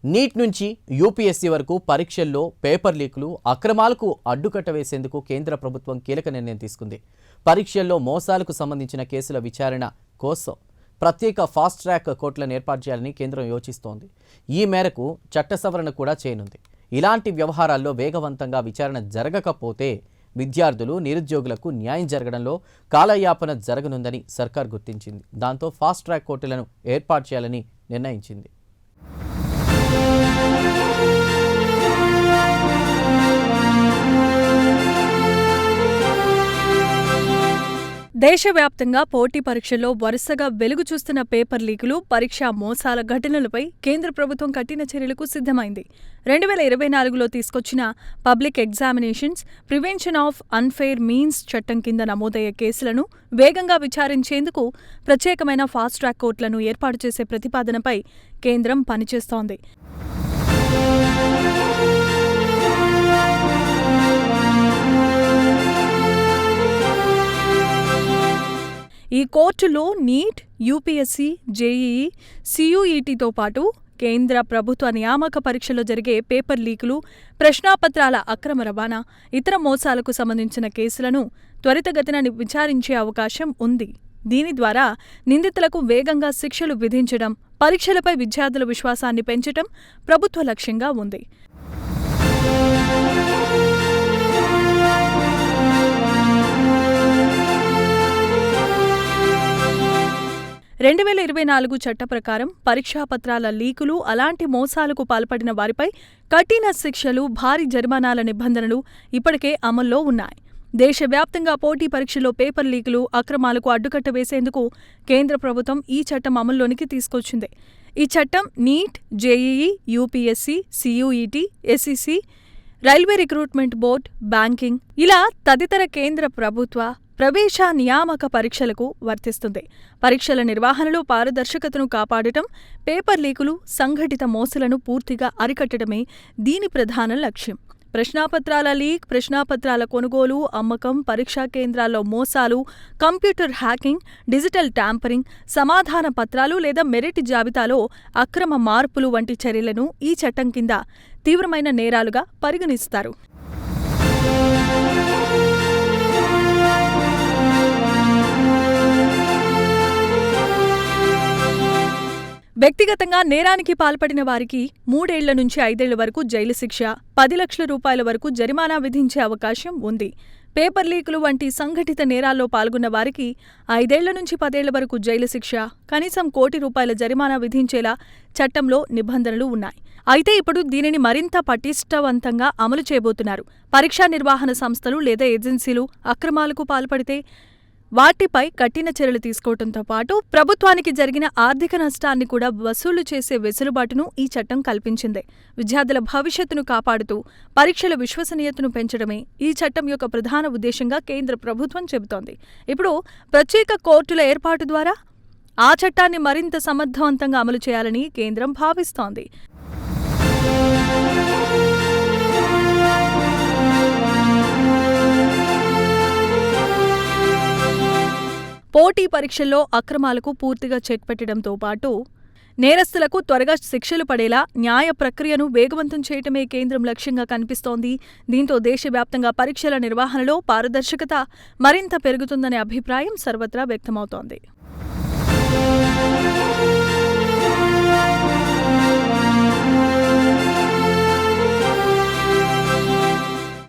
Neat నుంచి UPSC వరకు పరీక్షల్లో పేపర్ లీకులు, అక్రమాలకు అడ్డుకట్ట వేసేందుకు కేంద్ర ప్రభుత్వం కీలక నిర్ణయం తీసుకుంది. పరీక్షల్లో మోసాలకు సంబంధించిన కేసుల విచారణ కోసం ప్రత్యేక ఫాస్ట్ ట్రాక్ కోర్టులను ఏర్పాటు చేయాలని కేంద్రం యోచిస్తోంది. ఈ మేరకు చట్ట సవరణ కూడా చేయనుంది. ఇలాంటి వ్యవహారాల్లో వేగవంతంగా విచారణ జరగకపోతే విద్యార్థులు, నిరుద్యోగులకు న్యాయం జరగడంలో కాలయాపన జరగనుందని సర్కార్ గుర్తించింది. దాంతో ఫాస్ట్ ట్రాక్ కోర్టులను ఏర్పాటు చేయాలని నిర్ణయించింది. దేశవ్యాప్తంగా పోటీ పరీక్షల్లో వరుసగా వెలుగు చూస్తున్న పేపర్ లీకులు, పరీక్షా మోసాల ఘటనలపై కేంద్ర ప్రభుత్వం కఠిన చర్యలకు సిద్ధమైంది. 2024లో తీసుకొచ్చిన public examinations prevention of unfair means చట్టం కింద నమోదయ్యే కేసులను వేగంగా విచారించేందుకు ప్రత్యేకమైన ఫాస్ట్ ట్రాక్ కోర్టులను ఏర్పాటు చేసే ప్రతిపాదనపై కేంద్రం పనిచేస్తోంది. ఈ కోర్టులో నీట్, యూపీఎస్సీ, జేఈఈ, సీయూఈటీతో పాటు కేంద్ర ప్రభుత్వ నియామక పరీక్షలో జరిగే పేపర్ లీకులు, ప్రశ్నాపత్రాల అక్రమ రవాణా, ఇతర మోసాలకు సంబంధించిన కేసులను త్వరితగతిన విచారించే అవకాశం ఉంది. దీని ద్వారా నిందితులకు వేగంగా శిక్షలు విధించడం, పరీక్షలపై విద్యార్థుల విశ్వాసాన్ని పెంచడం ప్రభుత్వ లక్ష్యంగా ఉంది. 2024 చట్ట ప్రకారం పరీక్షాపత్రాల లీకులు, అలాంటి మోసాలకు పాల్పడిన వారిపై కఠిన శిక్షలు, భారీ జరిమానాల నిబంధనలు ఇప్పటికే అమల్లో ఉన్నాయి. దేశవ్యాప్తంగా పోటీ పరీక్షల్లో పేపర్ లీకులు, అక్రమాలకు అడ్డుకట్ట వేసేందుకు కేంద్ర ప్రభుత్వం ఈ చట్టం అమల్లోనికి తీసుకొచ్చింది. ఈ చట్టం NEET, JEE, UPSC, CUET, SEC, railway recruitment board, banking ఇలా తదితర కేంద్ర ప్రభుత్వ ప్రవేశ నియామక పరీక్షలకు వర్తిస్తుంది. పరీక్షల నిర్వహణలో పారదర్శకతను కాపాడటం, పేపర్ లీకులు, సంఘటిత మోసాలను పూర్తిగా అరికట్టడమే దీని ప్రధాన లక్ష్యం. ప్రశ్నాపత్రాల లీక్, ప్రశ్నాపత్రాల కొనుగోలు, అమ్మకం, పరీక్షా కేంద్రాల్లో మోసాలు, కంప్యూటర్ హ్యాకింగ్, డిజిటల్ ట్యాంపరింగ్, సమాధాన పత్రాలు లేదా మెరిట్ జాబితాలో అక్రమ మార్పులు వంటి చర్యలను ఈ చట్టం కింద తీవ్రమైన నేరాలుగా పరిగణిస్తారు. వ్యక్తిగతంగా నేరానికి పాల్పడిన వారికి 3 ఏళ్ల నుంచి 5 ఏళ్ల వరకు జైలు శిక్ష, 10 లక్షల రూపాయల వరకు జరిమానా విధించే అవకాశం ఉంది. పేపర్ లీకులు వంటి సంఘటిత నేరాల్లో పాల్గొన్న వారికి 5 ఏళ్ల నుంచి 10 ఏళ్ల వరకు జైలు శిక్ష, కనీసం ₹1 కోటి జరిమానా విధించేలా చట్టంలో నిబంధనలు ఉన్నాయి. అయితే ఇప్పుడు దీనిని మరింత పటిష్టవంతంగా అమలు చేయబోతున్నారు. పరీక్షా నిర్వహణ సంస్థలు లేదా ఏజెన్సీలు అక్రమాలకు పాల్పడితే వాటిపై కఠిన చర్యలు తీసుకోవడంతో పాటు ప్రభుత్వానికి జరిగిన ఆర్థిక నష్టాన్ని కూడా వసూలు చేసే వెసులుబాటును ఈ చట్టం కల్పించింది. విద్యార్థుల భవిష్యత్తును కాపాడుతూ పరీక్షల విశ్వసనీయతను పెంచడమే ఈ చట్టం యొక్క ప్రధాన ఉద్దేశంగా కేంద్ర ప్రభుత్వం చెబుతోంది. ఇప్పుడు ప్రత్యేక కోర్టుల ఏర్పాటు ద్వారా ఆ చట్టాన్ని మరింత సమర్థవంతంగా అమలు చేయాలని కేంద్రం భావిస్తోంది. పోటీ పరీక్షల్లో అక్రమాలకు పూర్తిగా చెక్ పెట్టడంతో పాటు నేరస్తులకు త్వరగా శిక్షలు పడేలా న్యాయ ప్రక్రియను వేగవంతం చేయటమే కేంద్రం లక్ష్యంగా కనిపిస్తోంది. దీంతో దేశవ్యాప్తంగా పరీక్షల నిర్వహణలో పారదర్శకత మరింత పెరుగుతుందనే అభిప్రాయం సర్వత్రా వ్యక్తమవుతోంది.